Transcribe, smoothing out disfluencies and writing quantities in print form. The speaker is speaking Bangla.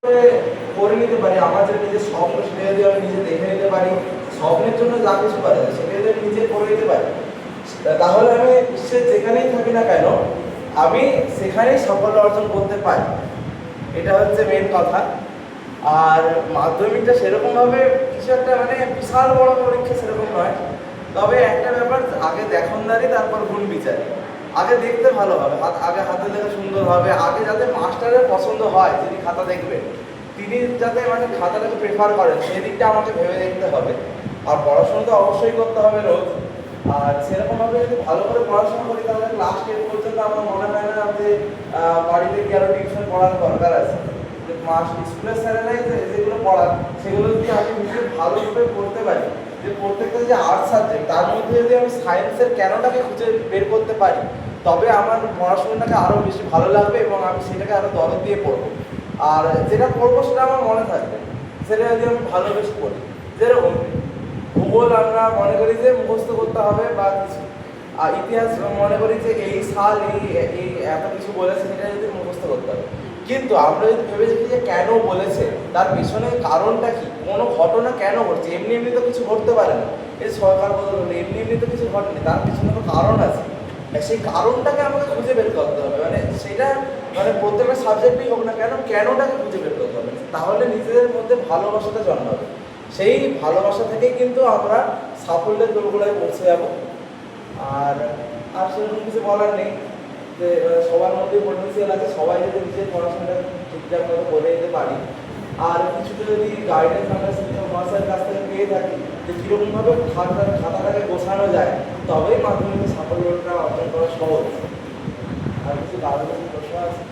করে নিতে পারি, আমার যে নিজের স্বপ্ন সেটা যদি আমি নিজে দেখে নিতে পারি, স্বপ্নের জন্য যা কিছু করা যায় সেটা যদি নিজে করে নিতে পারি, তাহলে আমি বিশ্বের যেখানেই থাকি না কেন আমি সেখানেই সাফল্য অর্জন করতে পারি। এটা হচ্ছে মেন কথা। আর মাধ্যমিকটা সেরকমভাবে কিছু একটা মানে বিশাল বড় পরীক্ষা সেরকম নয়, তবে একটা ব্যাপার, আগে দেখনদারি তারপর গুণ বিচার। আগে দেখতে ভালো হবে, আগে হাতে লেখা সুন্দর হবে, আগে যাতে মাস্টারের পছন্দ হয় যিনি খাতা দেখবেন তিনি যাতে মানে খাতাটাকে প্রেফার করেন সেদিকটা আমাকে ভেবে দেখতে হবে। আর পড়াশোনা তো অবশ্যই করতে হবে রোজ। আর সেরকমভাবে যদি ভালো করে পড়াশোনা করি তাহলে ক্লাস 10 পর্যন্ত আমার মনে হয় না যে বাড়িতে গিয়ে আরও টিউশন পড়ার দরকার আছে। স্কুলের স্যারেরাই যেগুলো পড়ান সেগুলো যদি আমি নিজে ভালোভাবে পড়তে পারি, যে প্রত্যেকটা যে আর্টস সাবজেক্ট তার মধ্যে যদি আমি সায়েন্সের কেনটাকে খুঁজে বের করতে পারি, তবে আমার পড়াশোনাটাকে আরও বেশি ভালো লাগবে এবং আমি সেটাকে আরও দরদ দিয়ে পড়বো। আর যেটা পড়বো সেটা আমার মনে থাকবে, সেটা যদি আমি ভালোবেসে পড়ি। যেরকম ভূগোল আমরা মনে করি যে মুখস্থ করতে হবে বা কিছু, আর ইতিহাস মনে করি যে এই সাল এই এত কিছু বলেছে সেটা যদি মুখস্থ করতে হবে। কিন্তু আমরা যদি ভেবে দেখি যে কেন বলেছে, তার পিছনে কারণটা কি, কোনো ঘটনা কেন ঘটছে, এমনি এমনি তো কিছু ঘটতে পারে না। এই সরকার বদল হলো, এমনি এমনি তো কিছু ঘটেনি, তার পিছনে তো কারণ আছে। সেই কারণটাকে আমাকে খুঁজে বের করতে হবে, মানে সেটা মানে প্রত্যেকটা সাবজেক্টেই হোক না কেন কেনটাকে খুঁজে বের করতে হবে, তাহলে নিজেদের মধ্যে ভালোবাসাটা জন্মাবে। সেই ভালোবাসা থেকেই কিন্তু আমরা সাফল্যের দোরগোড়ায় পৌঁছে যাব। আর আর সেরকম কিছু বলার নেই, যে সবার মধ্যে পটেন্সিয়াল আছে, সবাই যদি নিজের পড়াশোনাটা ঠিকঠাক মতো করে নিতে পারি, আর কিছুটা যদি গাইডেন্স আমরা শিক্ষক মহাশয়ের কাছ থেকে পেয়ে থাকি যে কীরকমভাবে খাতাটাকে গোছানো যায়, তবেই মাধ্যমিক সাফল্যটা অর্জন করা সহজ। আর কিছু কারণ প্রশ্ন আছে?